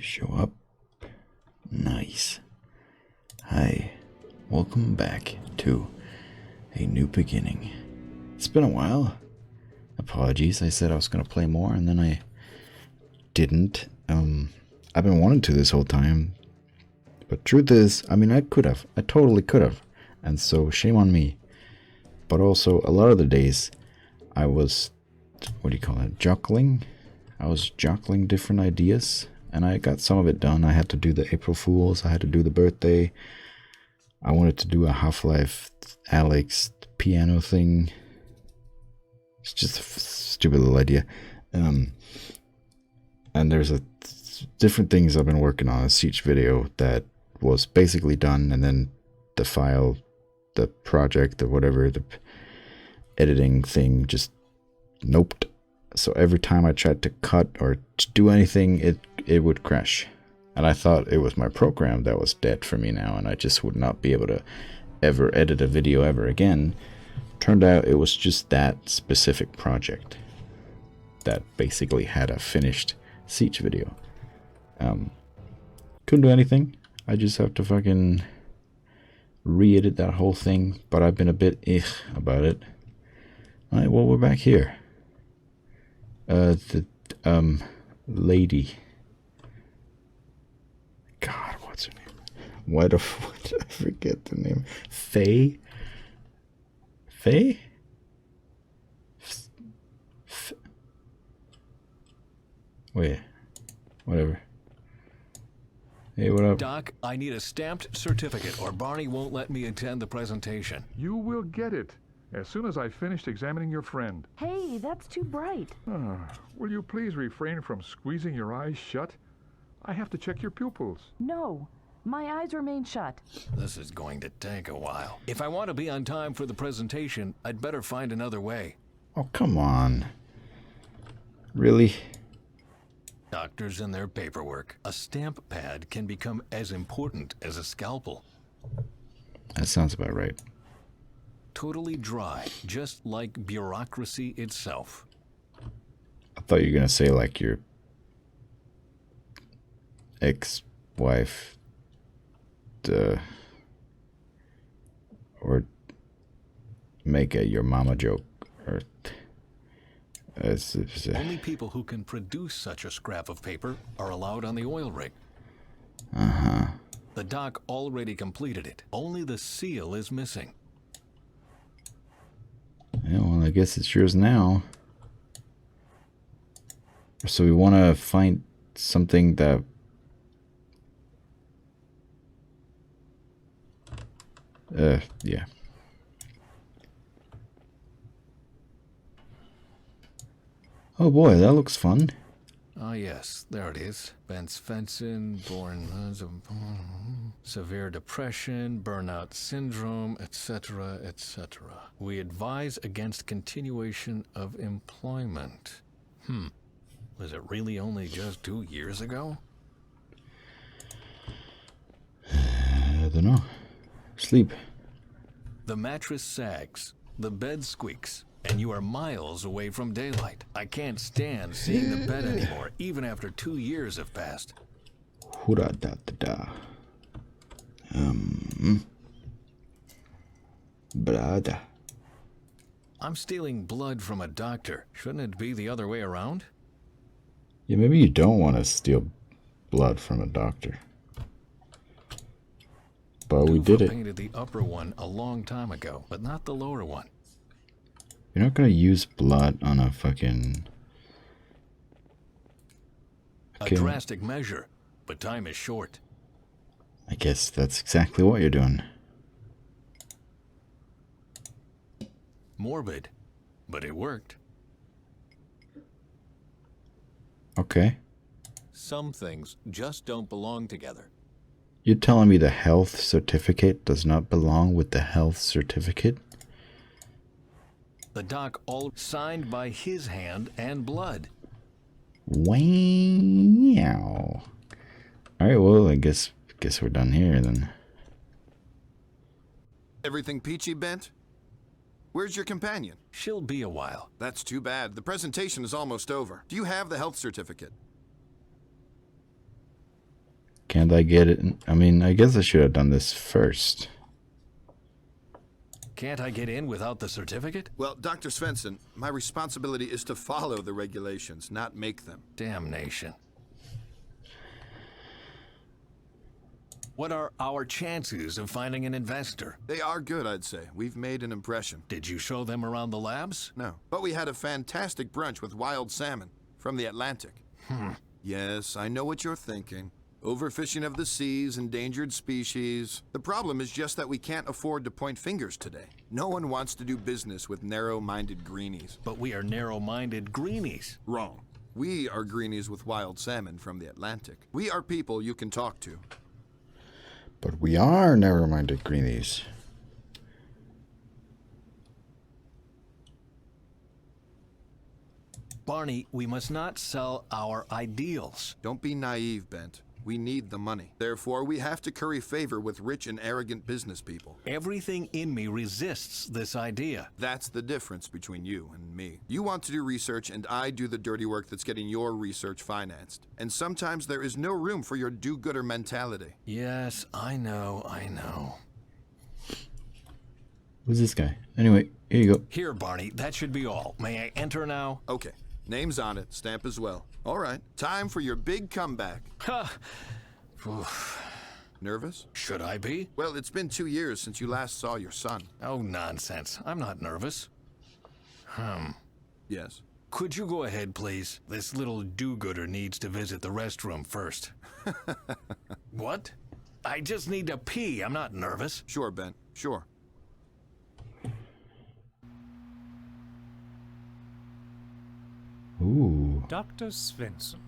show up. Nice. Hi. Welcome back to a new beginning. It's been a while. Apologies, I said I was going to play more and then I didn't. I've been wanting to this whole time. But truth is, I mean, I could have. I totally could have. And so, shame on me. But also, a lot of the days, I was, what do you call it, juggling? I was juggling different ideas. And I got some of it done. I had to do the April Fools. I had to do the birthday. I wanted to do a Half-Life Alex piano thing. It's just a stupid little idea. And there's different things I've been working on. A Siege video that was basically done, and then the file, the project or whatever, the editing thing just noped. So every time I tried to cut or to do anything, it would crash. And I thought it was my program that was dead for me now, and I just would not be able to ever edit a video ever again. Turned out it was just that specific project that basically had a finished Siege video. Couldn't do anything. I just have to fucking re-edit that whole thing, but I've been a bit about it. Alright, well, we're back here. Lady. God, what's her name? Why did I forget the name? Faye? Faye? Wait, whatever. Hey, what up? Doc, I need a stamped certificate or Barney won't let me attend the presentation. You will get it as soon as I've finished examining your friend. Hey, that's too bright. Will you please refrain from squeezing your eyes shut? I have to check your pupils. No, my eyes remain shut. This is going to take a while. If I want to be on time for the presentation, I'd better find another way. Oh, come on. Really? Doctors and their paperwork. A stamp pad can become as important as a scalpel. That sounds about right. Totally dry, just like bureaucracy itself. I thought you were going to say like your ex-wife, or make a your mama joke, or only people who can produce such a scrap of paper are allowed on the oil rig. The doc already completed it. Only the seal is missing. Yeah, well, I guess it's yours now. So we want to find something that yeah. Oh boy, that looks fun. Ah, yes, there it is. Ben Svensson, born severe depression, burnout syndrome, etc., etc. We advise against continuation of employment. Was it really only just 2 years ago? I don't know. Sleep. The mattress sags, the bed squeaks, and you are miles away from daylight. I can't stand seeing the bed anymore, even after 2 years have passed. Hurrah da da da. Brada. I'm stealing blood from a doctor. Shouldn't it be the other way around? Yeah, maybe you don't want to steal blood from a doctor. But we did it. Painted the upper one a long time ago, but not the lower one. You're not gonna use blood on a fucking... A drastic measure, but time is short. I guess that's exactly what you're doing. Morbid, but it worked. Okay. Some things just don't belong together. You're telling me the health certificate does not belong with the health certificate? The doc all signed by his hand and blood. Wow. Alright, well, I guess we're done here then. Everything peachy, Bent? Where's your companion? She'll be a while. That's too bad. The presentation is almost over. Do you have the health certificate? Can't I get it? I mean, I guess I should have done this first. Can't I get in without the certificate? Well, Dr. Svensson, my responsibility is to follow the regulations, not make them. Damnation. What are our chances of finding an investor? They are good, I'd say. We've made an impression. Did you show them around the labs? No, but we had a fantastic brunch with wild salmon from the Atlantic. Yes, I know what you're thinking. Overfishing of the seas, endangered species. The problem is just that we can't afford to point fingers today. No one wants to do business with narrow-minded greenies. But we are narrow-minded greenies. Wrong. We are greenies with wild salmon from the Atlantic. We are people you can talk to. But we are narrow-minded greenies. Barney, we must not sell our ideals. Don't be naive, Bent. We need the money. Therefore, we have to curry favor with rich and arrogant business people. Everything in me resists this idea. That's the difference between you and me. You want to do research, and I do the dirty work that's getting your research financed. And sometimes there is no room for your do-gooder mentality. Yes, I know. Who's this guy? Anyway, here you go. Here, Barney, that should be all. May I enter now? Okay. Name's on it. Stamp as well. All right. Time for your big comeback. Ha! Nervous? Should I be? Well, it's been 2 years since you last saw your son. Oh, nonsense. I'm not nervous. Yes. Could you go ahead, please? This little do-gooder needs to visit the restroom first. What? I just need to pee. I'm not nervous. Sure, Ben. Sure. Ooh. Dr. Svensson,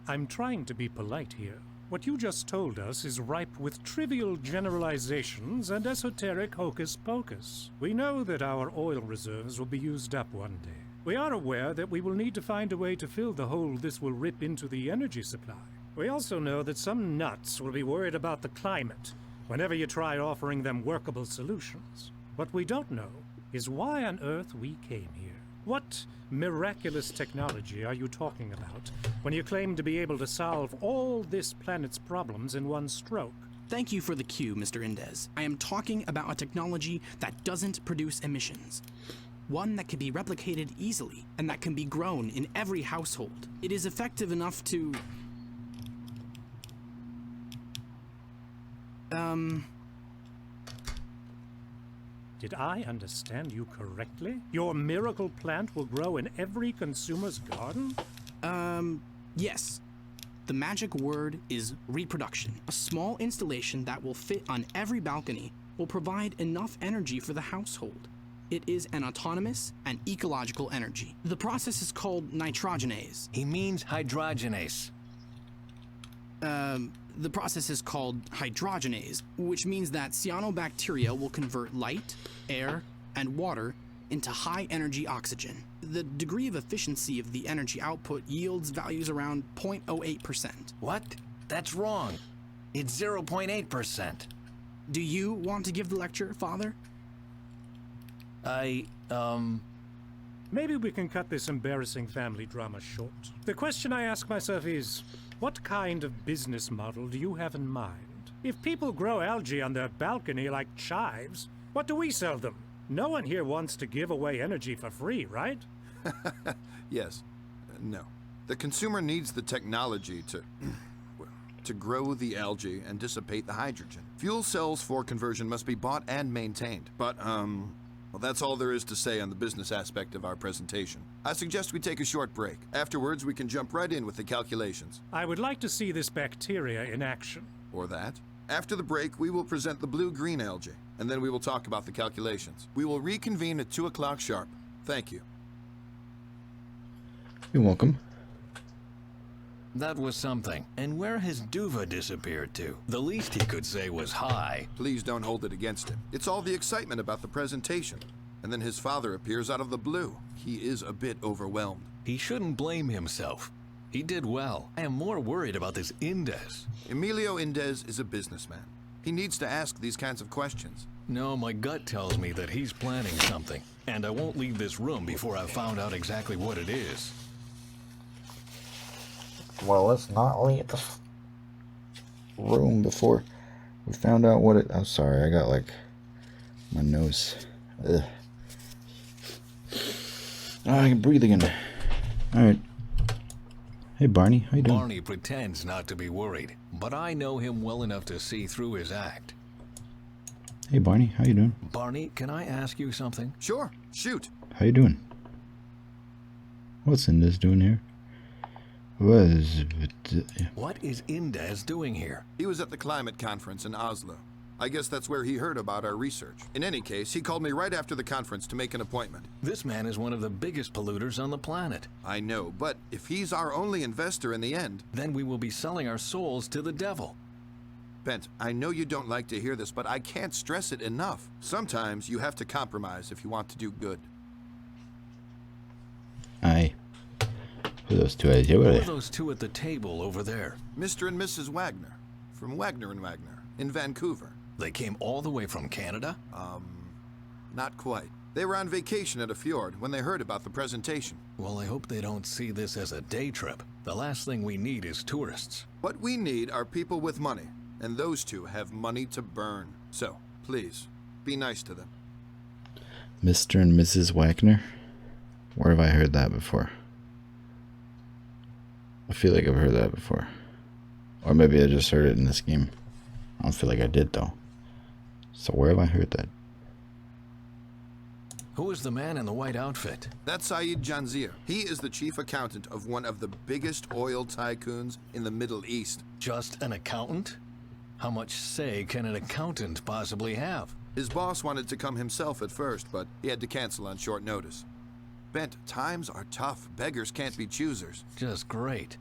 I'm trying to be polite here. What you just told us is ripe with trivial generalizations and esoteric hocus-pocus. We know that our oil reserves will be used up one day. We are aware that we will need to find a way to fill the hole this will rip into the energy supply. We also know that some nuts will be worried about the climate whenever you try offering them workable solutions. What we don't know is why on earth we came here. What miraculous technology are you talking about when you claim to be able to solve all this planet's problems in one stroke? Thank you for the cue, Mr. Indez. I am talking about a technology that doesn't produce emissions. One that can be replicated easily and that can be grown in every household. It is effective enough to... Did I understand you correctly? Your miracle plant will grow in every consumer's garden? Yes. The magic word is reproduction. A small installation that will fit on every balcony will provide enough energy for the household. It is an autonomous and ecological energy. The process is called nitrogenase. He means hydrogenase. The process is called hydrogenase, which means that cyanobacteria will convert light, air, and water into high-energy oxygen. The degree of efficiency of the energy output yields values around 0.08%. What? That's wrong. It's 0.8%. Do you want to give the lecture, Father? Maybe we can cut this embarrassing family drama short. The question I ask myself is, what kind of business model do you have in mind? If people grow algae on their balcony like chives, what do we sell them? No one here wants to give away energy for free, right? Yes. No. The consumer needs the technology to grow the algae and dissipate the hydrogen. Fuel cells for conversion must be bought and maintained. But, well, that's all there is to say on the business aspect of our presentation. I suggest we take a short break. Afterwards, we can jump right in with the calculations. I would like to see this bacteria in action. Or that. After the break, we will present the blue-green algae, and then we will talk about the calculations. We will reconvene at 2 o'clock sharp. Thank you. You're welcome. That was something. And where has Duva disappeared to? The least he could say was hi. Please don't hold it against him. It's all the excitement about the presentation. And then his father appears out of the blue. He is a bit overwhelmed. He shouldn't blame himself. He did well. I am more worried about this Indez. Emilio Indez is a businessman. He needs to ask these kinds of questions. No, my gut tells me that he's planning something. And I won't leave this room before I've found out exactly what it is. Well, let's not leave the... room before we found out what it... I'm sorry, I got like my nose. Ugh. I can breathe again. Alright. Hey Barney, how you doing? Barney pretends not to be worried, but I know him well enough to see through his act. Hey Barney, how you doing? Barney, can I ask you something? Sure, shoot. How you doing? What's Indez doing here? What is Indez doing here? He was at the climate conference in Oslo. I guess that's where he heard about our research. In any case, he called me right after the conference to make an appointment. This man is one of the biggest polluters on the planet. I know, but if he's our only investor in the end... Then we will be selling our souls to the devil. Bent, I know you don't like to hear this, but I can't stress it enough. Sometimes you have to compromise if you want to do good. Aye. Who are those two guys? Who are those two at the table over there? Mr. and Mrs. Wagner, from Wagner and Wagner, in Vancouver. They came all the way from Canada? Not quite. They were on vacation at a fjord when they heard about the presentation. Well, I hope they don't see this as a day trip. The last thing we need is tourists. What we need are people with money, and those two have money to burn. So, please, be nice to them. Mr. and Mrs. Wagner? Where have I heard that before? I feel like I've heard that before. Or maybe I just heard it in this game. I don't feel like I did though. So where have I heard that? Who is the man in the white outfit? That's Saeed Janzir. He is the chief accountant of one of the biggest oil tycoons in the Middle East. Just an accountant? How much say can an accountant possibly have? His boss wanted to come himself at first, but he had to cancel on short notice. Bent, times are tough. Beggars can't be choosers. Just great.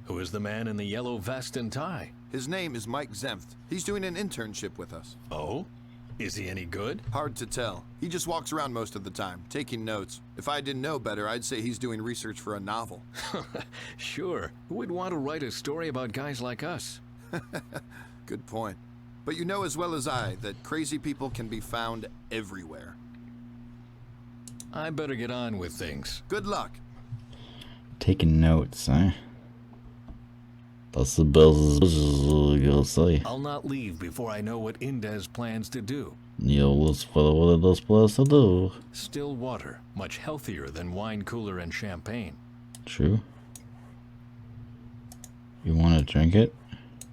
Who is the man in the yellow vest and tie? His name is Mike Zemft. He's doing an internship with us. Oh? Is he any good? Hard to tell. He just walks around most of the time, taking notes. If I didn't know better, I'd say he's doing research for a novel. Sure. Who would want to write a story about guys like us? Good point. But you know as well as I that crazy people can be found everywhere. I better get on with things. Good luck. Taking notes, huh? That's the best you'll say. I'll not leave before I know what Indez plans to do. Let's follow what it does plans to do. Still water, much healthier than wine cooler and champagne. True. You want to drink it?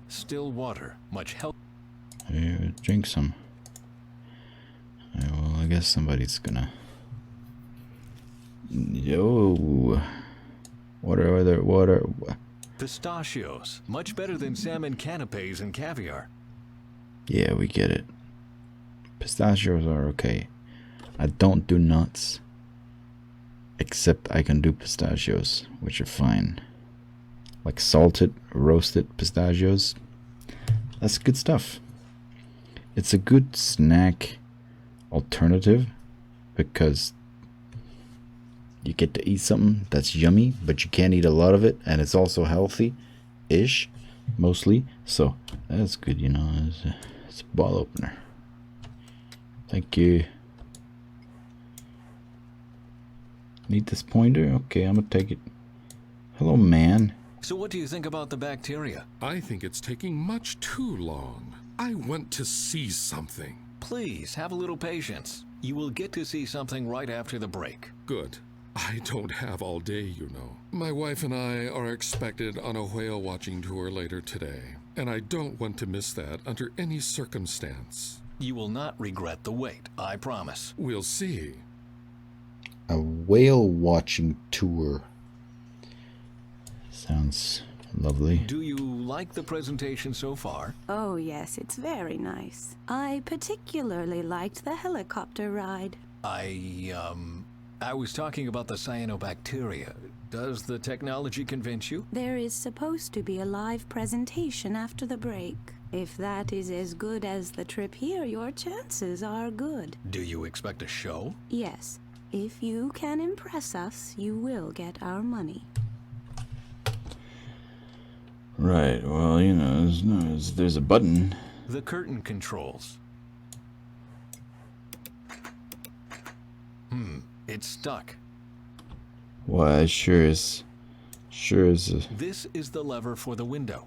Still water, much healthier. Drink some. Well, I guess somebody's gonna... Yo. Water. Pistachios, much better than salmon canapes and caviar. Yeah, we get it. Pistachios are okay. I don't do nuts. Except I can do pistachios, which are fine. Like salted, roasted pistachios. That's good stuff. It's a good snack alternative because you get to eat something that's yummy, but you can't eat a lot of it, and it's also healthy-ish, mostly. So that's good, you know. It's a ball opener. Thank you. Need this pointer? Okay, I'm gonna take it. Hello, man. So what do you think about the bacteria? I think it's taking much too long. I want to see something. Please, have a little patience. You will get to see something right after the break. Good. I don't have all day, you know. My wife and I are expected on a whale watching tour later today, and I don't want to miss that under any circumstance. You will not regret the wait, I promise. We'll see. A whale watching tour. Sounds lovely. Do you like the presentation so far? Oh, yes, it's very nice. I particularly liked the helicopter ride. I was talking about the cyanobacteria. Does the technology convince you? There is supposed to be a live presentation after the break. If that is as good as the trip here, your chances are good. Do you expect a show? Yes. If you can impress us, you will get our money. Right, well, you know, there's a button. The curtain controls. It's stuck. Well, it sure Sure is. This is the lever for the window.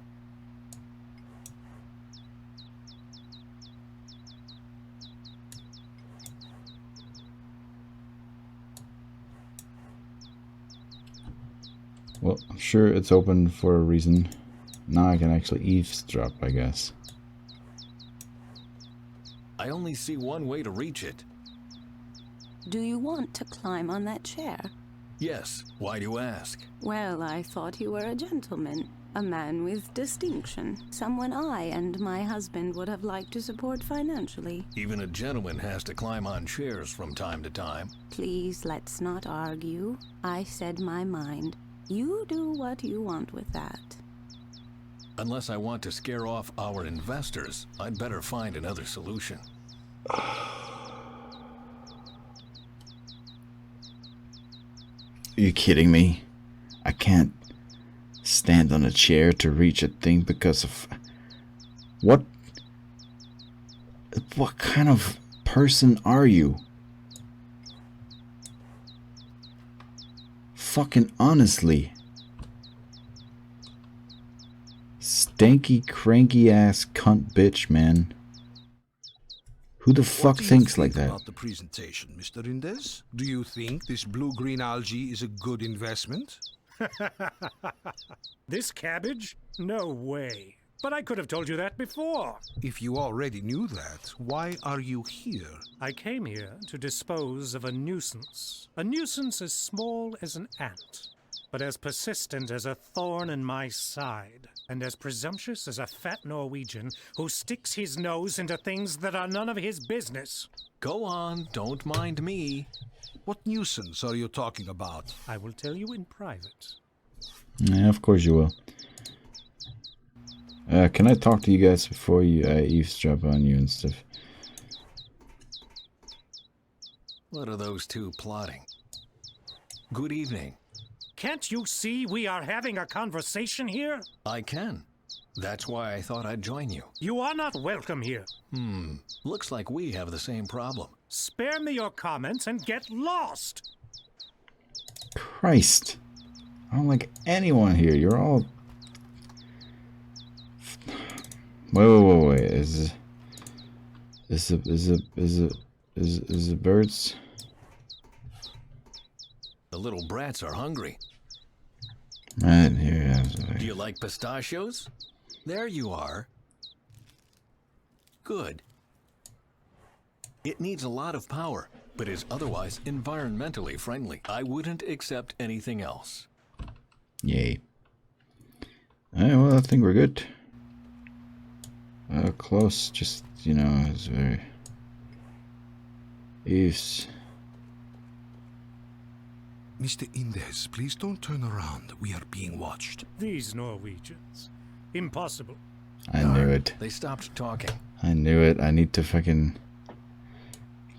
Well, I'm sure it's open for a reason. Now I can actually eavesdrop, I guess. I only see one way to reach it. Do you want to climb on that chair? Yes. Why do you ask? Well, I thought you were a gentleman. A man with distinction. Someone I and my husband would have liked to support financially. Even a gentleman has to climb on chairs from time to time. Please, let's not argue. I said my mind. You do what you want with that. Unless I want to scare off our investors, I'd better find another solution. Are you kidding me? I can't stand on a chair to reach a thing because of... What kind of person are you? Fucking honestly. Stanky, cranky ass cunt bitch, man. Who the fuck thinks like that? About the presentation, Mr. Indes? Do you think this blue-green algae is a good investment? This cabbage? No way. But I could have told you that before. If you already knew that, why are you here? I came here to dispose of a nuisance. A nuisance as small as an ant, but as persistent as a thorn in my side, and as presumptuous as a fat Norwegian who sticks his nose into things that are none of his business. Go on, don't mind me. What nuisance are you talking about? I will tell you in private. Yeah, of course you will. Can I talk to you guys before you eavesdrop on you and stuff? What are those two plotting? Good evening. Can't you see we are having a conversation here? I can. That's why I thought I'd join you. You are not welcome here. Looks like we have the same problem. Spare me your comments and get lost. Christ. I don't like anyone here. You're all... Wait. Is it birds? The little brats are hungry. Right here. Do you like pistachios? There you are. Good. It needs a lot of power, but is otherwise environmentally friendly. I wouldn't accept anything else. Yay. Alright, well, I think we're good. Close, just, you know, it's very... East. Mr. Indes, please don't turn around. We are being watched. These Norwegians. Impossible. I knew it. They stopped talking. I knew it. I need to fucking...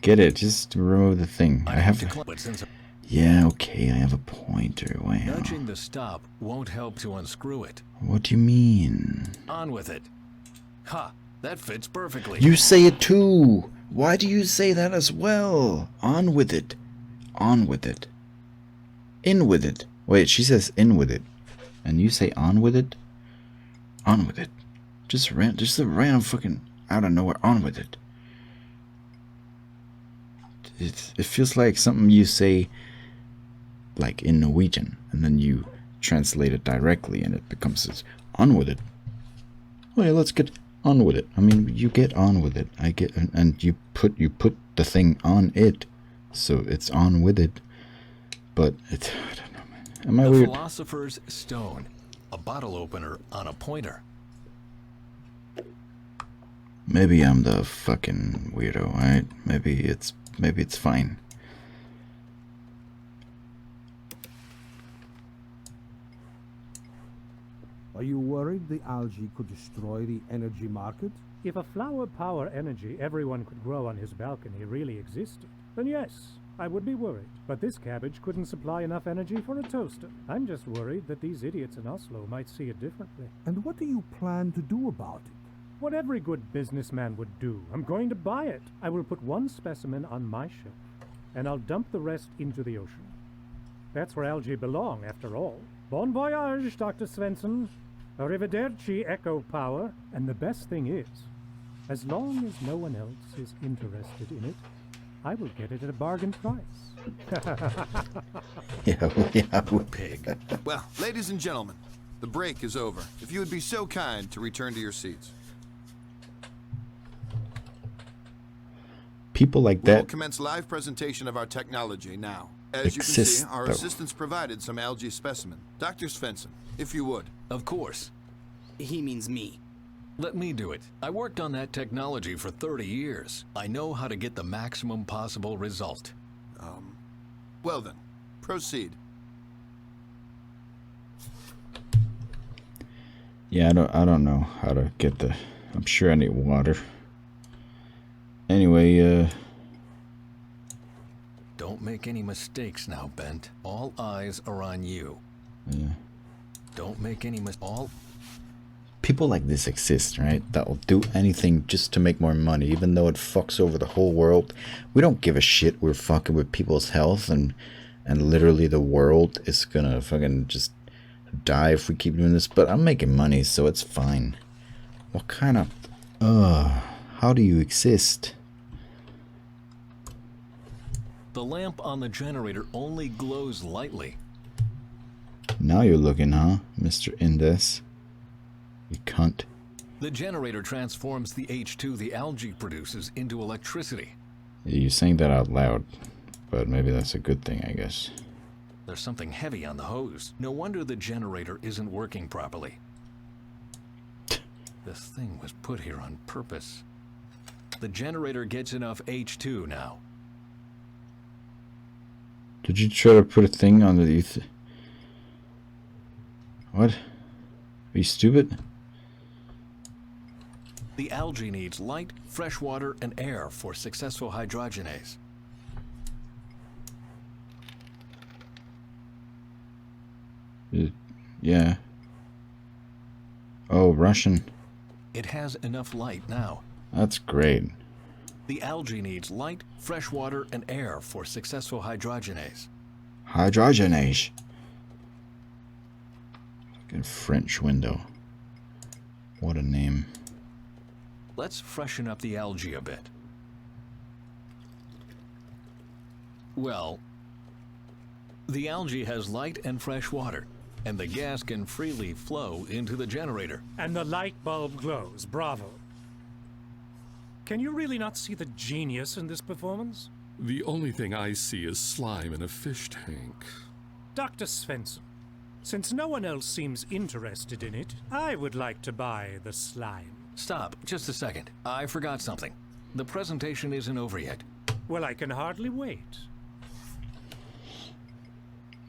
Get it. Just remove the thing. I have to... Yeah, okay, I have a pointer. Wow. Nudging the stop won't help to unscrew it. What do you mean? On with it. Ha! That fits perfectly. You say it too! Why do you say that as well? On with it. On with it. In with it. Wait, she says in with it. And you say on with it? On with it. Just a random fucking out of nowhere. On with it. It feels like something you say like in Norwegian, and then you translate it directly and it becomes this, on with it. Well, let's get on with it. I mean, you get on with it. I get, and you put the thing on it, so it's on with it. But it's, I don't know, man. Am I weird? The Philosopher's Stone, a bottle opener on a pointer. Maybe I'm the fucking weirdo, right? Maybe it's fine. Are you worried the algae could destroy the energy market? If a flower power energy everyone could grow on his balcony really existed, then yes, I would be worried. But this cabbage couldn't supply enough energy for a toaster. I'm just worried that these idiots in Oslo might see it differently. And what do you plan to do about it? What every good businessman would do. I'm going to buy it. I will put one specimen on my shelf, and I'll dump the rest into the ocean. That's where algae belong, after all. Bon voyage, Dr. Svensson. Arrivederci, Echo Power. And the best thing is, as long as no one else is interested in it, I will get it at a bargain price. Yeah. Pig. Well, ladies and gentlemen, the break is over. If you would be so kind to return to your seats. People like We will that commence live presentation of our technology now. As you can exist, see, our though. assistants provided some algae specimen. Dr. Svensson, if you would. Of course. He means me. Let me do it. I worked on that technology for 30 years. I know how to get the maximum possible result. Well then, proceed. Yeah, I don't know how to get the... I'm sure I need water. Anyway, Don't make any mistakes now, Bent. All eyes are on you. yeah. Don't make any all People like this exist, right? That will do anything just to make more money, even though it fucks over the whole world. We don't give a shit. We're fucking with people's health, and literally the world is gonna fucking just die if we keep doing this. But I'm making money, so it's fine. What kind of... how do you exist? The lamp on the generator only glows lightly. Now you're looking, huh, Mr. Indes? You cunt. The generator transforms the H2 the algae produces into electricity. You're saying that out loud, but maybe that's a good thing, I guess. There's something heavy on the hose. No wonder the generator isn't working properly. This thing was put here on purpose. The generator gets enough H2 now. Did you try to put a thing underneath? What? Are you stupid? The algae needs light, fresh water, and air for successful hydrogenase. Yeah. Oh, Russian. It has enough light now. That's great. The algae needs light, fresh water, and air for successful hydrogenase. Hydrogenase. Fucking French window. What a name. Let's freshen up the algae a bit. Well, the algae has light and fresh water, and the gas can freely flow into the generator. And the light bulb glows. Bravo. Can you really not see the genius in this performance? The only thing I see is slime in a fish tank. Dr. Svensson, since no one else seems interested in it, I would like to buy the slime. Stop, just a second. I forgot something. The presentation isn't over yet. Well, I can hardly wait.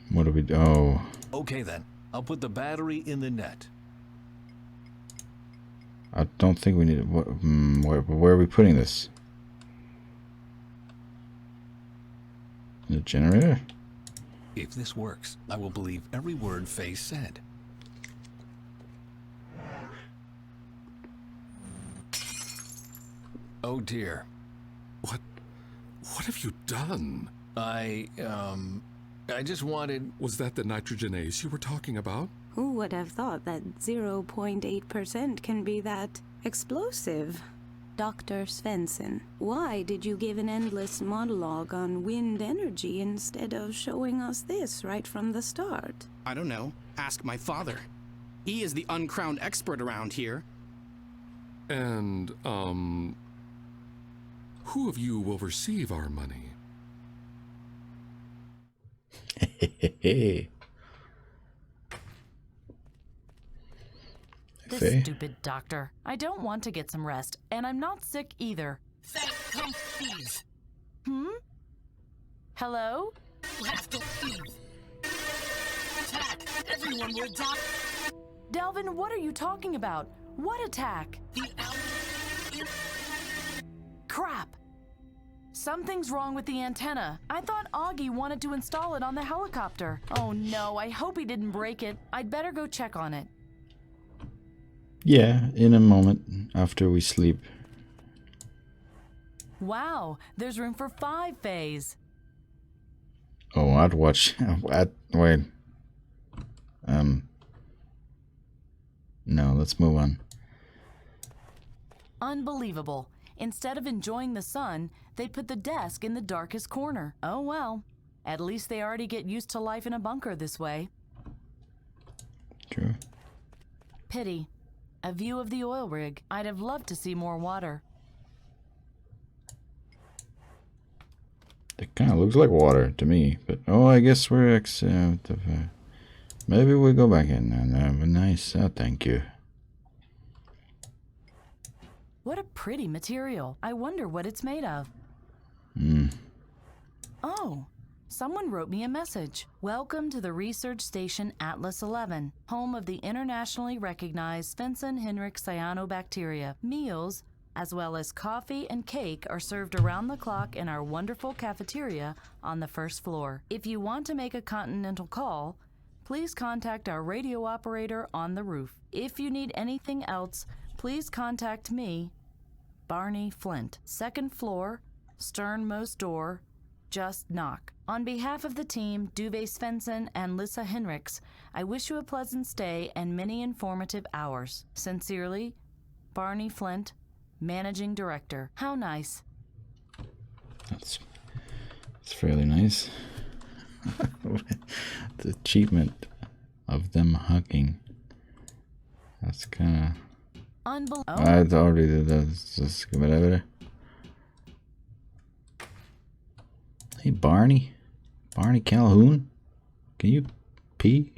What do we do? Oh. Okay then, I'll put the battery in the net. I don't think we need it. Where are we putting this? The generator? If this works, I will believe every word Faye said. Oh dear. What have you done? I just wanted... Was that the nitrogenase you were talking about? Who would have thought that 0.8% can be that explosive? Dr. Svensson, why did you give an endless monologue on wind energy instead of showing us this right from the start? I don't know. Ask my father. He is the uncrowned expert around here. And, who of you will receive our money? Hey. This stupid doctor. I don't want to get some rest, and I'm not sick either. Come, please. Hello? You have to leave. Attack! Everyone will die. Delvin, what are you talking about? What attack? Crap! Something's wrong with the antenna. I thought Augie wanted to install it on the helicopter. Oh no, I hope he didn't break it. I'd better go check on it. Yeah, in a moment after we sleep. Wow, there's room for 5 Fays. Oh, I'd watch. Wait. No, let's move on. Unbelievable. Instead of enjoying the sun, they put the desk in the darkest corner. Oh well. At least they already get used to life in a bunker this way. True. Pity. A view of the oil rig. I'd have loved to see more water. It kind of looks like water to me, but oh, I guess we're maybe we go back in and have a nice. Thank you. What a pretty material. I wonder what it's made of. Oh, someone wrote me a message. Welcome to the research station Atlas 11, home of the internationally recognized Svensson-Henrik cyanobacteria. Meals, as well as coffee and cake, are served around the clock in our wonderful cafeteria on the first floor. If you want to make a continental call, please contact our radio operator on the roof. If you need anything else, please contact me, Barney Flint. Second floor, sternmost door, just knock. On behalf of the team, Duve Svensson and Lissa Henriks, I wish you a pleasant stay and many informative hours. Sincerely, Barney Flint, Managing Director. How nice. That's fairly nice. The achievement of them hugging. That's kind of... Unbelievable. I already did that. Just whatever. Hey, Barney Calhoun, can you pee?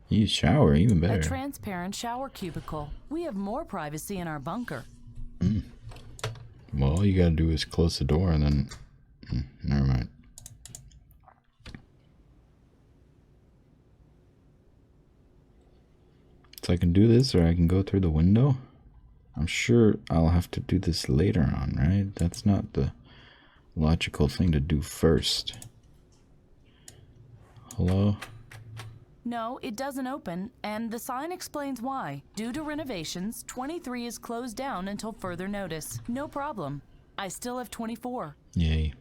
You shower, even better. A transparent shower cubicle. We have more privacy in our bunker. Well, all you gotta do is close the door and then... never mind. So I can do this, or I can go through the window. I'm sure I'll have to do this later on, right? That's not the logical thing to do first. Hello? No, it doesn't open, and the sign explains why. Due to renovations, 23 is closed down until further notice. No problem. I still have 24. Yay.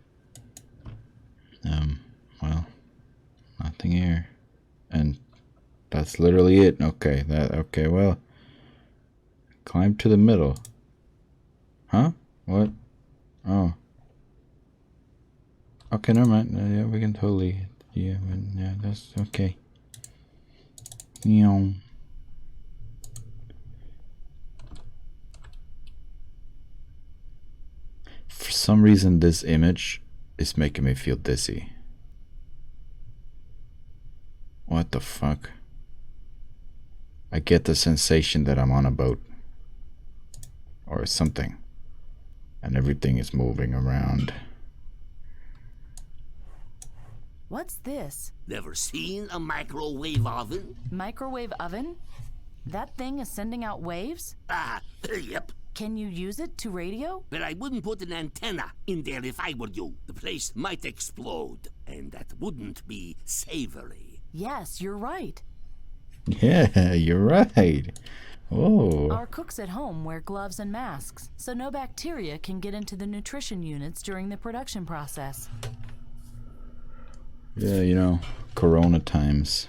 Well, nothing here. And that's literally it. Okay, well. Climb to the middle. Huh? What? Oh. Okay, never mind. Yeah, we can totally... Yeah, that's okay. For some reason, this image is making me feel dizzy. What the fuck? I get the sensation that I'm on a boat. Or something. And everything is moving around. What's this? Never seen a microwave oven? Microwave oven? That thing is sending out waves? Yep. Can you use it to radio? But I wouldn't put an antenna in there if I were you. The place might explode, and that wouldn't be savory. Yes, you're right. Yeah, you're right. Oh. Our cooks at home wear gloves and masks, so no bacteria can get into the nutrition units during the production process. Yeah, you know, Corona times.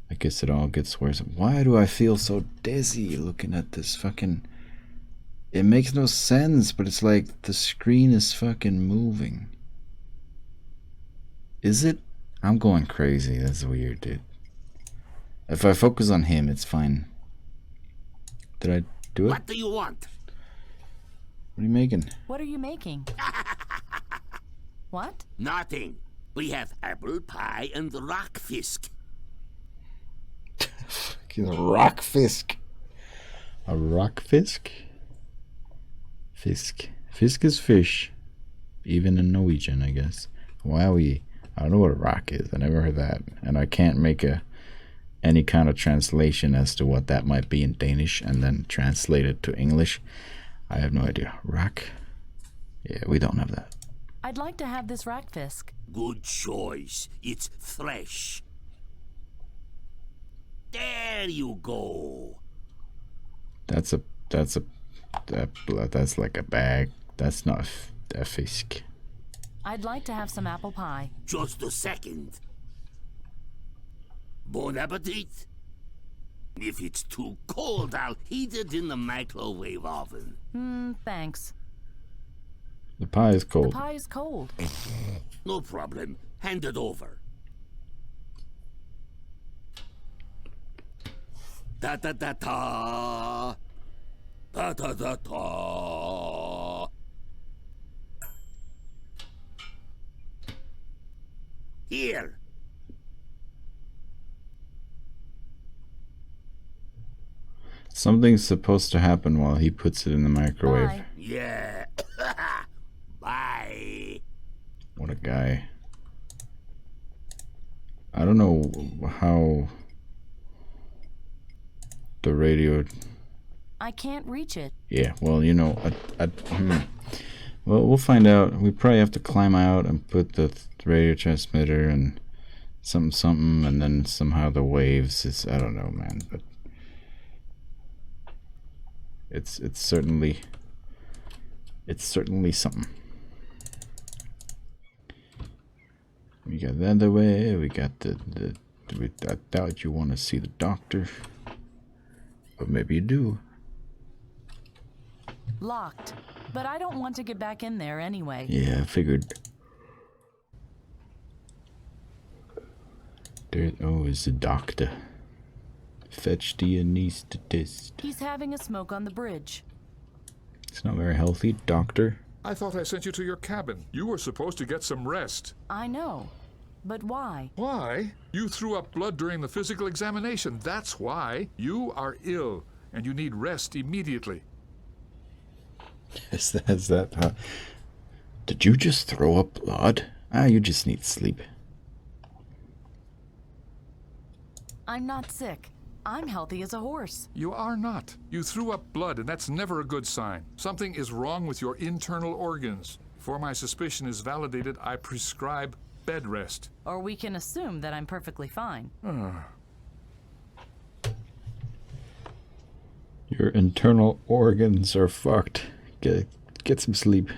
I guess it all gets worse. Why do I feel so dizzy looking at this fucking... It makes no sense, but it's like the screen is fucking moving. Is it? I'm going crazy. That's weird, dude. If I focus on him, it's fine. Did I do it? What do you want? What are you making? What are you making? What? Nothing. We have apple pie and rockfisk. A rockfisk. A rockfisk? Fisk. Fisk is fish. Even in Norwegian, I guess. Wowie. I don't know what a rock is. I never heard that. And I can't make any kind of translation as to what that might be in Danish and then translate it to English. I have no idea. Rock? Yeah, we don't have that. I'd like to have this rockfisk. Good choice. It's fresh. There you go. That's like a bag. That's not a fisk. I'd like to have some apple pie. Just a second. Bon appetit. If it's too cold, I'll heat it in the microwave oven. Thanks. The pie is cold. The pie is cold. No problem. Hand it over. Da-da-da-da. Da-da-da-da. Here. Something's supposed to happen while he puts it in the microwave. Bye. Yeah. Bye. What a guy. I don't know how the radio... I can't reach it. Yeah, well, you know, well, we'll find out. We probably have to climb out and put the radio transmitter and something, and then somehow the waves is, I don't know, man, but it's certainly something. We got the other way. We got I doubt you want to see the doctor, but maybe you do. Locked. But I don't want to get back in there anyway. Yeah, I figured. Is the doctor. Fetch the anesthetist. He's having a smoke on the bridge. It's not very healthy, doctor. I thought I sent you to your cabin. You were supposed to get some rest. I know. But why? Why? You threw up blood during the physical examination. That's why. You are ill, and you need rest immediately. Is that did you just throw up blood? You just need sleep. I'm not sick. I'm healthy as a horse. You are not. You threw up blood, and that's never a good sign. Something is wrong with your internal organs. Before my suspicion is validated, I prescribe bed rest. Or we can assume that I'm perfectly fine. Your internal organs are fucked. Get some sleep.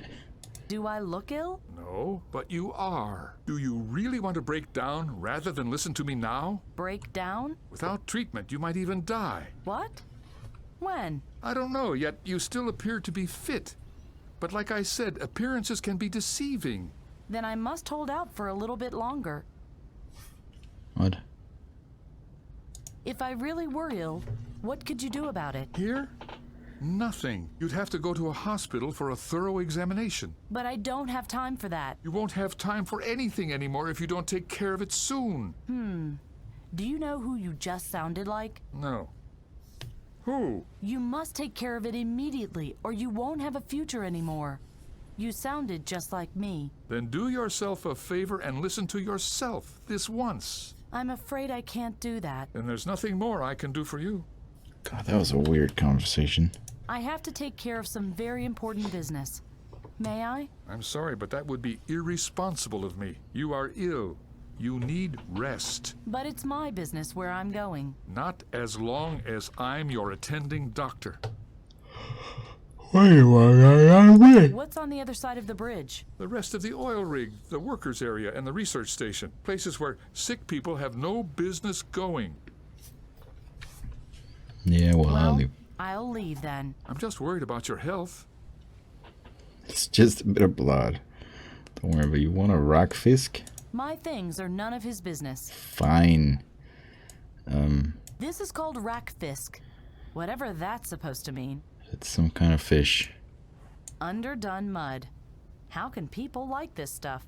Do I look ill? No, but you are. Do you really want to break down rather than listen to me now? Break down? Without treatment, you might even die. What? When? I don't know, yet you still appear to be fit. But like I said, appearances can be deceiving. Then I must hold out for a little bit longer. What? If I really were ill, what could you do about it? Here? Nothing. You'd have to go to a hospital for a thorough examination. But I don't have time for that. You won't have time for anything anymore if you don't take care of it soon. Do you know who you just sounded like? No. Who? You must take care of it immediately, or you won't have a future anymore. You sounded just like me. Then do yourself a favor and listen to yourself this once. I'm afraid I can't do that. Then there's nothing more I can do for you. God, that was a weird conversation. I have to take care of some very important business. May I? I'm sorry, but that would be irresponsible of me. You are ill. You need rest. But it's my business where I'm going. Not as long as I'm your attending doctor. What's on the other side of the bridge? The rest of the oil rig, the workers' area, and the research station. Places where sick people have no business going. Yeah, well, I'll leave then. I'm just worried about your health. It's just a bit of blood. Don't worry, but you want a rock fisk? My things are none of his business. Fine. This is called rackfisk. Whatever that's supposed to mean. It's some kind of fish. Underdone mud. How can people like this stuff?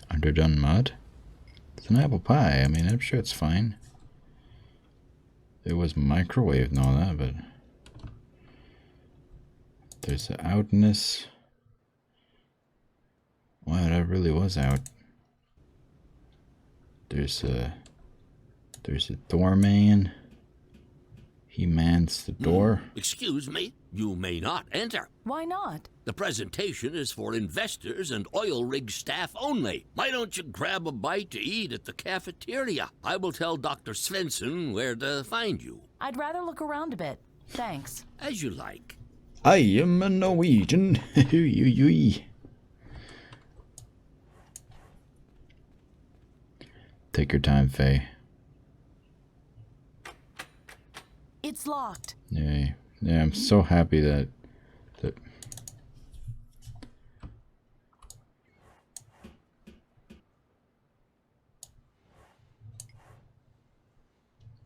Underdone mud? It's an apple pie. I mean, I'm sure it's fine. It was microwaved and all that, but there's the outness. Wow, that really was out. There's a doorman. He mans the door. Excuse me, you may not enter. Why not? The presentation is for investors and oil rig staff only. Why don't you grab a bite to eat at the cafeteria? I will tell Dr. Svensson where to find you. I'd rather look around a bit. Thanks. As you like. I am a Norwegian. Take your time, Faye. It's locked. Yay. Yeah, I'm so happy that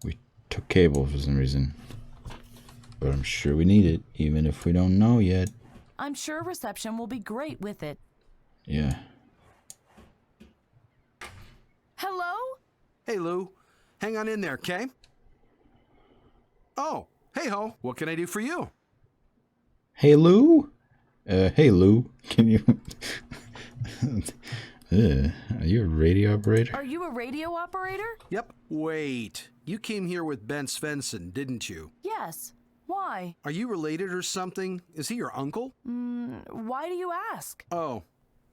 we took cable for some reason. But I'm sure we need it, even if we don't know yet. I'm sure reception will be great with it. Yeah. Hello? Hey, Lou. Hang on in there, Kay? Oh, hey ho. What can I do for you? Hey, Lou? Hey, Lou. Can you... Are you a radio operator? Are you a radio operator? Yep. Wait. You came here with Ben Svensson, didn't you? Yes. Why? Are you related or something? Is he your uncle? Why do you ask? Oh,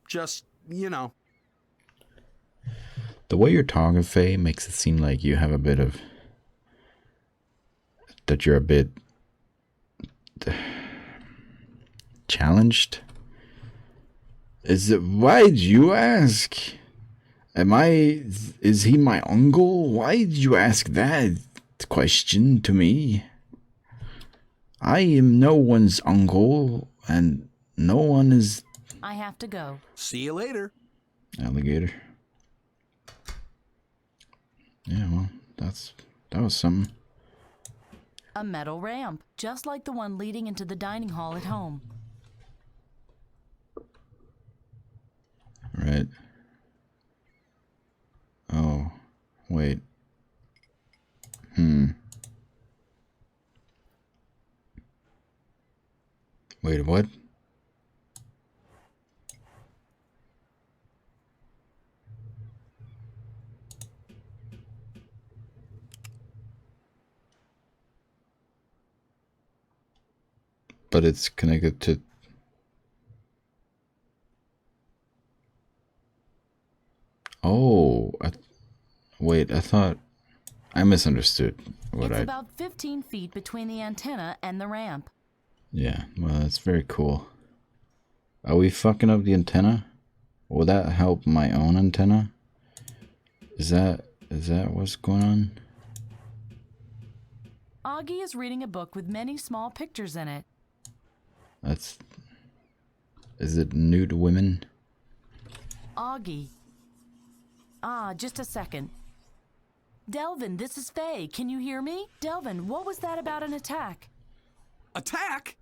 just, you know. The way you're talking, Faye, makes it seem like you have a bit of... that you're a bit... challenged? Why'd you ask? Is he my uncle? Why'd you ask that question to me? I am no one's uncle, and no one is... I have to go. See you later. Alligator. Yeah, well, that was something. A metal ramp, just like the one leading into the dining hall at home. Right. Oh, wait. Wait, what? But it's connected to... Oh, wait, I thought... I misunderstood what It's about 15 feet between the antenna and the ramp. Yeah, well, that's very cool. Are we fucking up the antenna? Will that help my own antenna? Is that what's going on? Augie is reading a book with many small pictures in it. Is it nude women? Augie. Just a second. Delvin, this is Faye. Can you hear me? Delvin, what was that about an attack? Attack?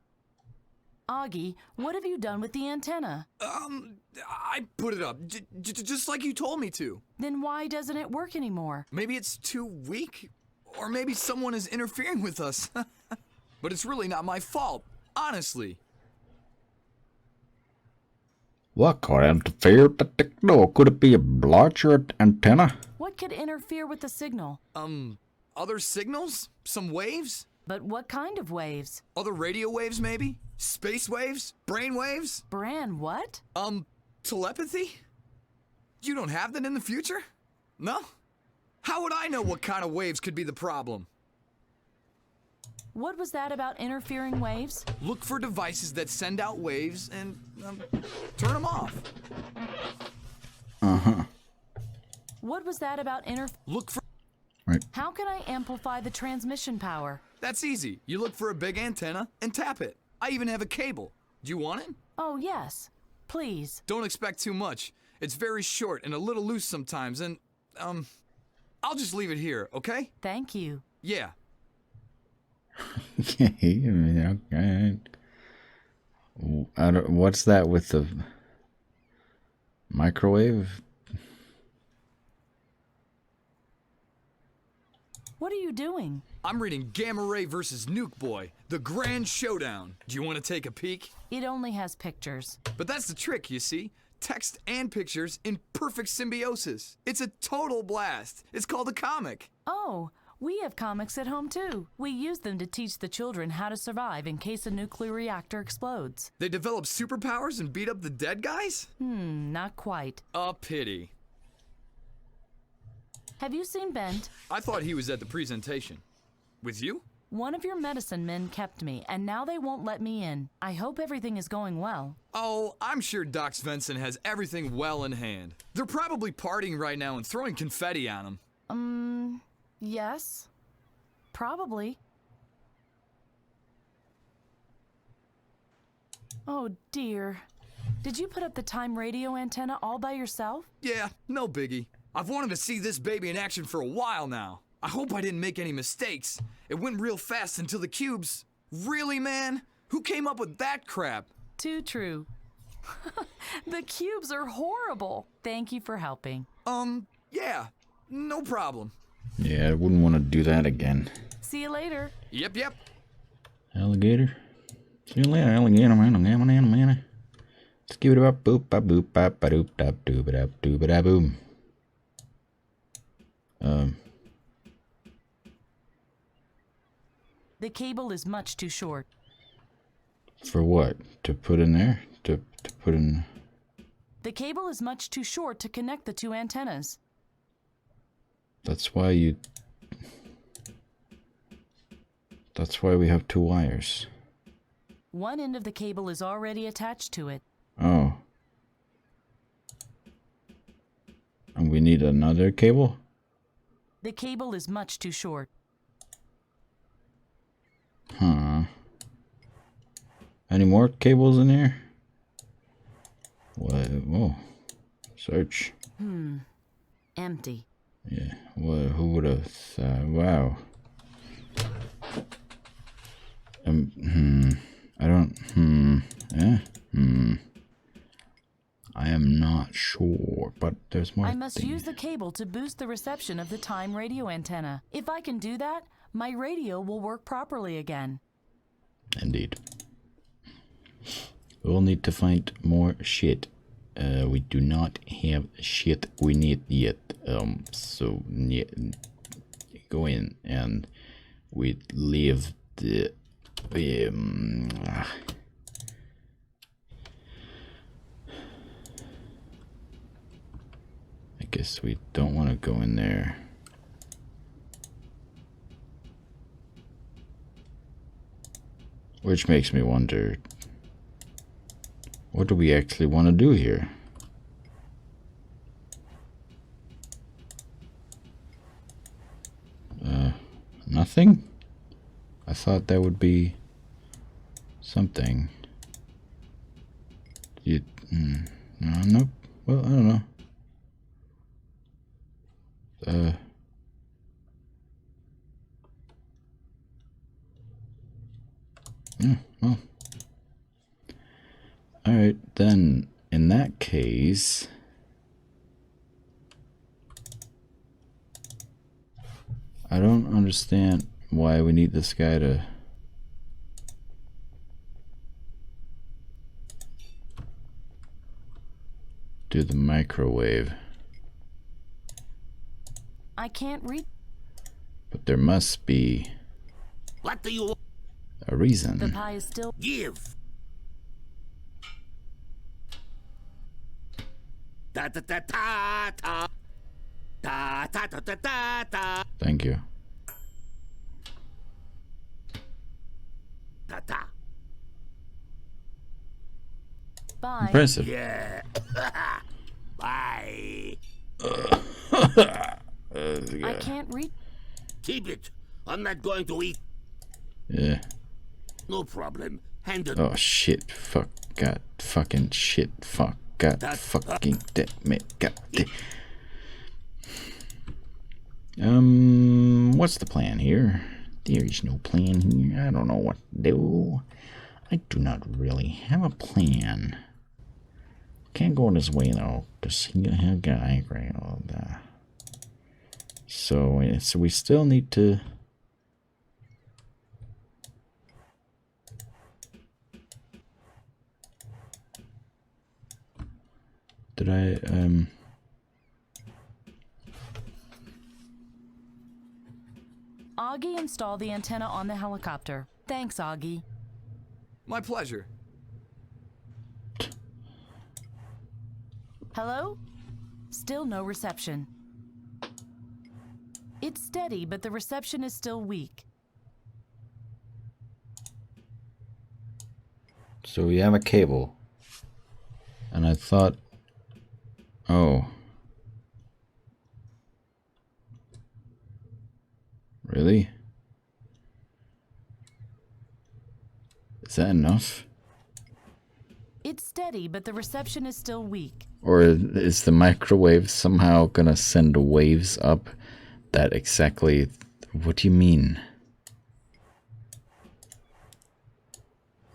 Augie, what have you done with the antenna? I put it up, just like you told me to. Then why doesn't it work anymore? Maybe it's too weak, or maybe someone is interfering with us. But it's really not my fault, honestly. What could interfere with the signal? Could it be a larger antenna? What could interfere with the signal? Other signals? Some waves? But what kind of waves? Other radio waves, maybe? Space waves? Brain waves? Bran, what? Telepathy? You don't have that in the future? No? How would I know what kind of waves could be the problem? What was that about interfering waves? Look for devices that send out waves and turn them off. Uh-huh. What was that about Look for... Right. How can I amplify the transmission power? That's easy. You look for a big antenna and tap it. I even have a cable. Do you want it? Oh, yes. Please. Don't expect too much. It's very short and a little loose sometimes, and, I'll just leave it here, okay? Thank you. Yeah. Okay. What's that with the microwave? What are you doing? I'm reading Gamma Ray vs. Nuke Boy, the grand showdown. Do you want to take a peek? It only has pictures. But that's the trick, you see. Text and pictures in perfect symbiosis. It's a total blast. It's called a comic. Oh, we have comics at home too. We use them to teach the children how to survive in case a nuclear reactor explodes. They develop superpowers and beat up the dead guys? Not quite. A pity. Have you seen Bent? I thought he was at the presentation. With you? One of your medicine men kept me, and now they won't let me in. I hope everything is going well. Oh, I'm sure Doc Svensson has everything well in hand. They're probably partying right now and throwing confetti on him. Yes. Probably. Oh dear. Did you put up the time radio antenna all by yourself? Yeah, no biggie. I've wanted to see this baby in action for a while now. I hope I didn't make any mistakes. It went real fast until the cubes. Really, man? Who came up with that crap? Too true. The cubes are horrible. Thank you for helping. Yeah, no problem. Yeah, I wouldn't want to do that again. See you later. Yep. Alligator. See you later, alligator, man. Skip it up, boop, ba boop, ba ba doop, dap, doo ba dap, doo ba da boom. The cable is much too short. For what? To put in there? To put in... The cable is much too short to connect the two antennas. That's why you... That's why we have two wires. One end of the cable is already attached to it. Oh. And we need another cable? The cable is much too short. Huh. Any more cables in here? What? Whoa. Search. Empty. Yeah. What? Who would have thought? Wow. I don't. I am not sure, but there's more. I must use the cable to boost the reception of the time radio antenna. If I can do that, my radio will work properly again. Indeed. We'll need to find more shit. We do not have shit we need yet. So yeah, go in and we leave the I guess we don't want to go in there. Which makes me wonder, what do we actually want to do here? Nothing? I thought that would be something. No, nope. Well, I don't know. Yeah, well. Alright, then, in that case... I don't understand why we need this guy to... do the microwave. I can't read. But there must be... What do you... a reason. The pie is still... give? Ta ta ta ta ta. Ta ta ta ta ta ta. Thank you. Ta ta. Bye. Impressive. Yeah. Bye. I can't read. Keep it. I'm not going to eat. Yeah. No problem. Hand it. Oh shit. Fuck. God. Fucking shit. Fuck. God. Fucking damn it. God. What's the plan here? There is no plan here. I don't know what to do. I do not really have a plan. Can't go this way though, because he had got angry and all that. So we still need to... Did I, Augie installed the antenna on the helicopter. Thanks, Augie. My pleasure. Hello? Still no reception. It's steady, but the reception is still weak. So we have a cable. And I thought... Oh. Really? Is that enough? It's steady, but the reception is still weak. Or is the microwave somehow gonna send waves up that exactly... What do you mean?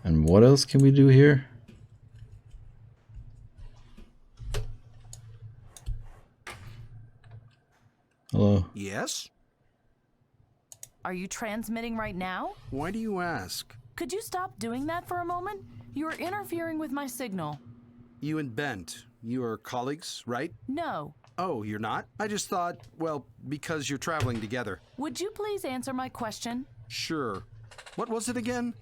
And what else can we do here? Hello? Yes? Are you transmitting right now? Why do you ask? Could you stop doing that for a moment? You are interfering with my signal. You and Bent, you are colleagues, right? No. Oh, you're not? I just thought, well, because you're traveling together. Would you please answer my question? Sure. What was it again?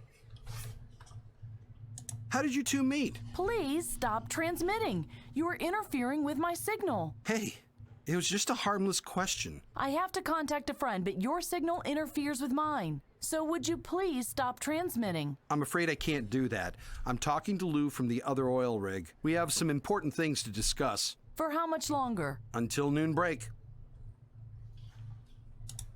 How did you two meet? Please stop transmitting. You are interfering with my signal. Hey, it was just a harmless question. I have to contact a friend, but your signal interferes with mine. So would you please stop transmitting? I'm afraid I can't do that. I'm talking to Lou from the other oil rig. We have some important things to discuss. For how much longer? Until noon break.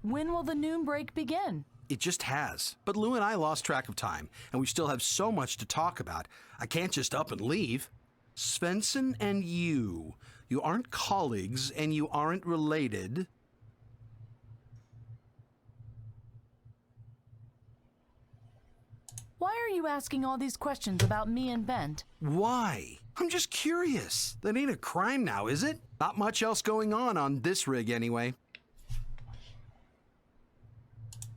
When will the noon break begin? It just has. But Lou and I lost track of time, and we still have so much to talk about. I can't just up and leave. Svensson and you aren't colleagues, and you aren't related. Why are you asking all these questions about me and Bent? Why? I'm just curious. That ain't a crime now, is it? Not much else going on this rig anyway.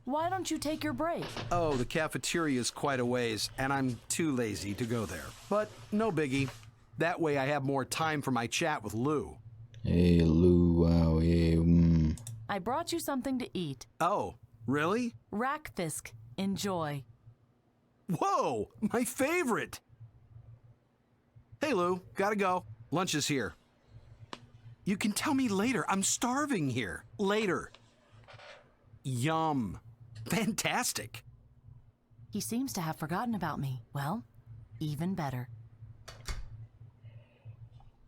Why don't you take your break? Oh, the cafeteria is quite a ways, and I'm too lazy to go there. But no biggie. That way I have more time for my chat with Lou. Hey, Lou, wow, yeah, I brought you something to eat. Oh, really? Rackfisk. Enjoy. Whoa, my favorite! Hey, Lou, gotta go. Lunch is here. You can tell me later. I'm starving here. Later. Yum. Fantastic. He seems to have forgotten about me. Well, even better.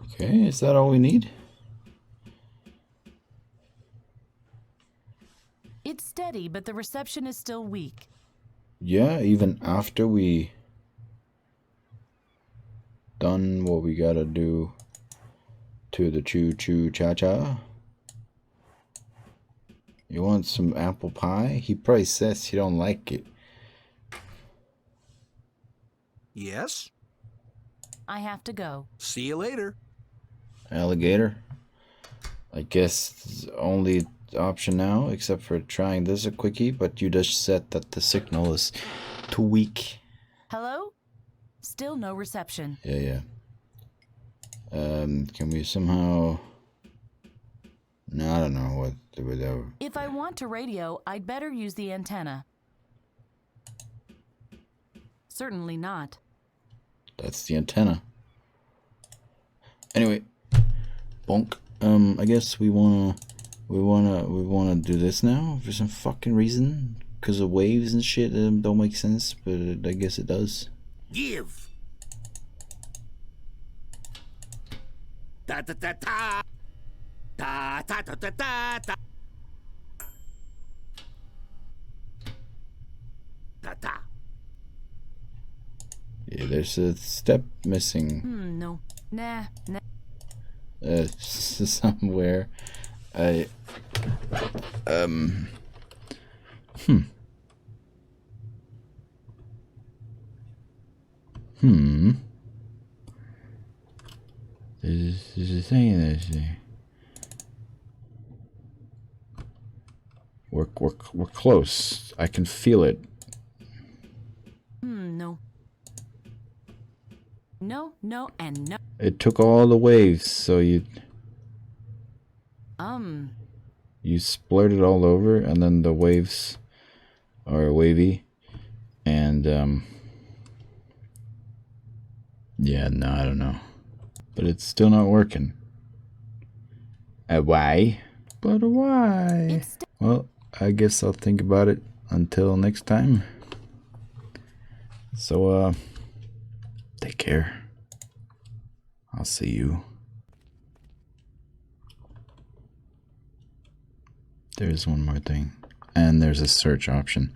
Okay, is that all we need? It's steady, but the reception is still weak. Yeah, even after we done what we gotta do to the choo-choo cha-cha. You want some apple pie? He probably says he don't like it. Yes? I have to go. See you later. Alligator. I guess it's the only option now, except for trying this a quickie, but you just said that the signal is too weak. Hello? Still no reception. Yeah. Can we somehow... No, I don't know what... If I want to radio, I'd better use the antenna. Certainly not. That's the antenna. Anyway, bonk. I guess we wanna do this now for some fucking reason, because of waves and shit. Don't make sense, but I guess it does. Give. Ta ta ta ta. Ta ta ta ta ta ta. Ta ta. Yeah, there's a step missing. No. Nah. Somewhere. There's a thing in this thing. We're close. I can feel it. No. No, and no. It took all the waves, so you splurted all over, and then the waves are wavy, and yeah, no, I don't know, but it's still not working. Why? But why? Well, I guess I'll think about it until next time. So, take care. I'll see you. There's one more thing. And there's a search option.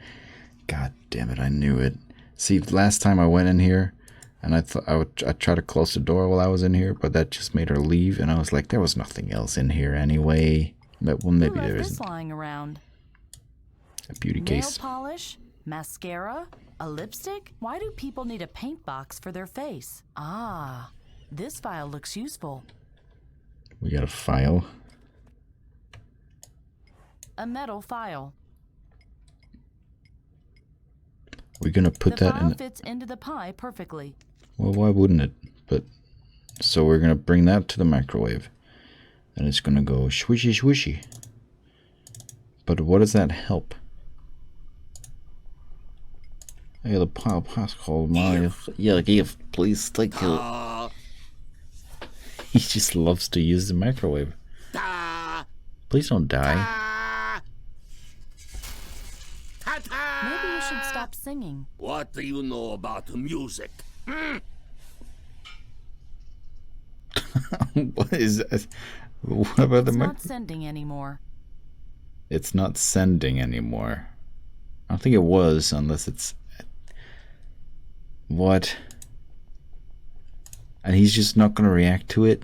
God damn it, I knew it. See, last time I went in here, And I thought I tried to close the door while I was in here, but that just made her leave. And I was like, there was nothing else in here anyway. But well, maybe there isn't. Lying around? A beauty case. Nail polish, mascara, a lipstick. Why do people need a paint box for their face? Ah, this file looks useful. We got a file. A metal file. We're gonna put that in. The file fits into the pie perfectly. Well, why wouldn't it? But so we're gonna bring that to the microwave, and it's gonna go swishy swishy. But what does that help? Hey, the pile Pascal Mario. Yeah, give, please, thank you. He just loves to use the microwave. Please don't die. Maybe you should stop singing. What do you know about music? What is that? What about the It's not sending anymore. It's not sending anymore. I don't think it was, unless it's... What? And he's just not gonna react to it?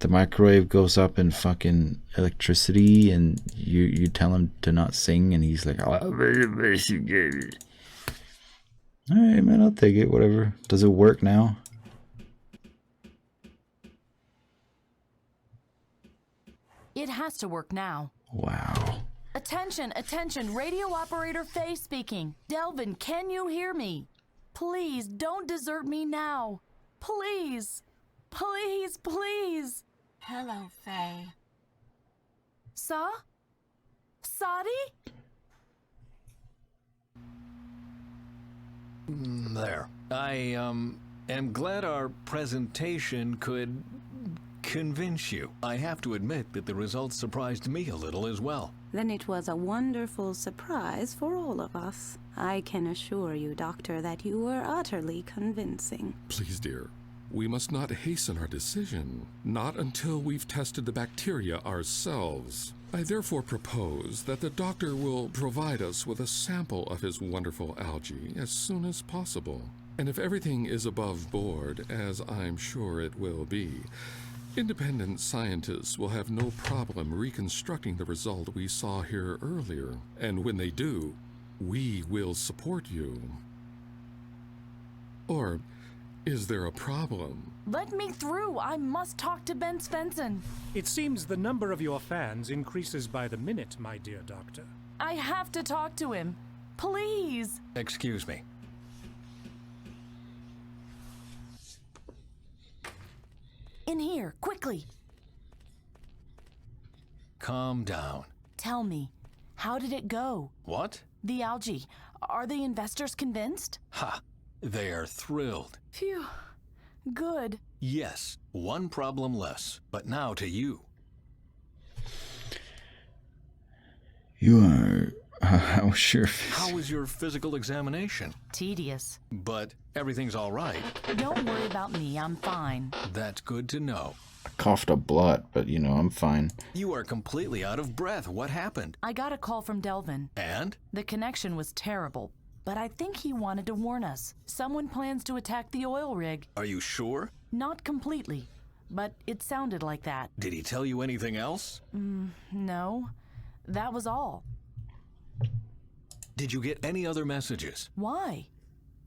The microwave goes up in fucking electricity, and you tell him to not sing, and he's like, alright man, I'll take it, whatever. Does it work now? It has to work now. Wow. Attention, attention, radio operator Faye speaking. Delvin, can you hear me? Please, don't desert me now. Please, please, please. Hello, Faye. Sadi? There. I am glad our presentation could convince you. I have to admit that the results surprised me a little as well. Then it was a wonderful surprise for all of us. I can assure you, Doctor, that you were utterly convincing. Please, dear, we must not hasten our decision. Not until we've tested the bacteria ourselves. I therefore propose that the doctor will provide us with a sample of his wonderful algae as soon as possible. And if everything is above board, as I'm sure it will be, independent scientists will have no problem reconstructing the result we saw here earlier. And when they do, we will support you. Or is there a problem? Let me through. I must talk to Ben Svensson. It seems the number of your fans increases by the minute, my dear doctor. I have to talk to him. Please. Excuse me. In here, quickly. Calm down. Tell me, how did it go? What? The algae. Are the investors convinced? Ha! They are thrilled. Phew. Good. Yes, one problem less. But now to you. You are... How's your... How was your physical examination? Tedious. But everything's all right. Don't worry about me. I'm fine. That's good to know. I coughed up blood, but you know, I'm fine. You are completely out of breath. What happened? I got a call from Delvin. And? The connection was terrible, but I think he wanted to warn us. Someone plans to attack the oil rig. Are you sure? Not completely, but it sounded like that. Did he tell you anything else? No. That was all. Did you get any other messages? Why?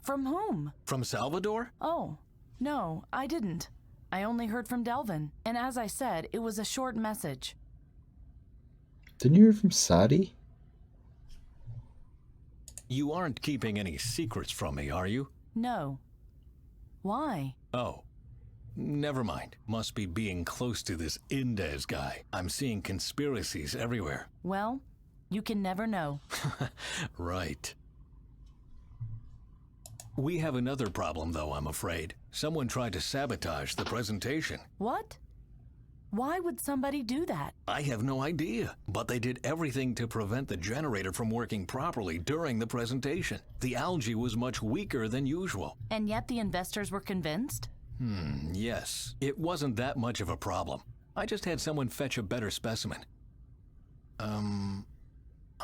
From whom? From Salvador? Oh, no, I didn't. I only heard from Delvin, and as I said, it was a short message. Didn't you hear from Sadi? You aren't keeping any secrets from me, are you? No. Why? Oh, never mind. Must be being close to this Indez guy. I'm seeing conspiracies everywhere. Well, you can never know. Right. We have another problem, though, I'm afraid. Someone tried to sabotage the presentation. What? Why would somebody do that? I have no idea, but they did everything to prevent the generator from working properly during the presentation. The algae was much weaker than usual. And yet the investors were convinced? Yes. It wasn't that much of a problem. I just had someone fetch a better specimen.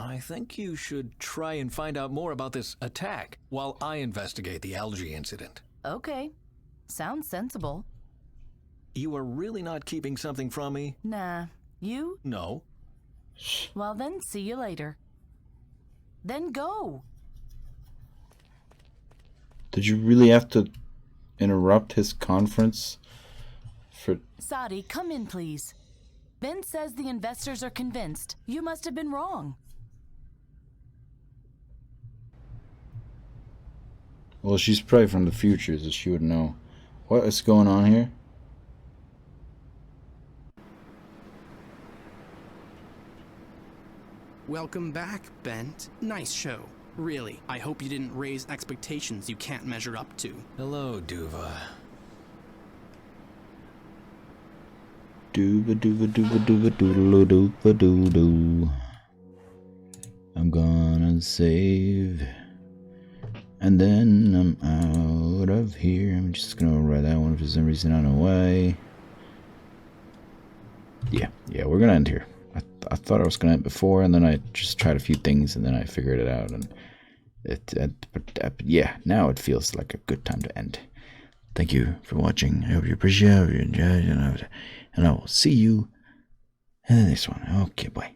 I think you should try and find out more about this attack while I investigate the algae incident. Okay. Sounds sensible. You are really not keeping something from me? Nah. You? No. Well then, see you later. Then go. Did you really have to interrupt his conference for... Sadi, come in, please. Ben says the investors are convinced. You must have been wrong. Well, she's probably from the future, so she would know. What is going on here? Welcome back, Bent. Nice show. Really, I hope you didn't raise expectations you can't measure up to. Hello, Duva. Dooba dooba dooba dooba doodle dooba doo doo. I'm gonna save. And then I'm out of here. I'm just gonna write that one for some reason. I don't know why. Yeah, we're gonna end here. I thought I was gonna end before, and then I just tried a few things, and then I figured it out, and yeah, now it feels like a good time to end. Thank you for watching. I hope you appreciate it, I hope you enjoyed it, and I will see you in the next one. Okay, bye.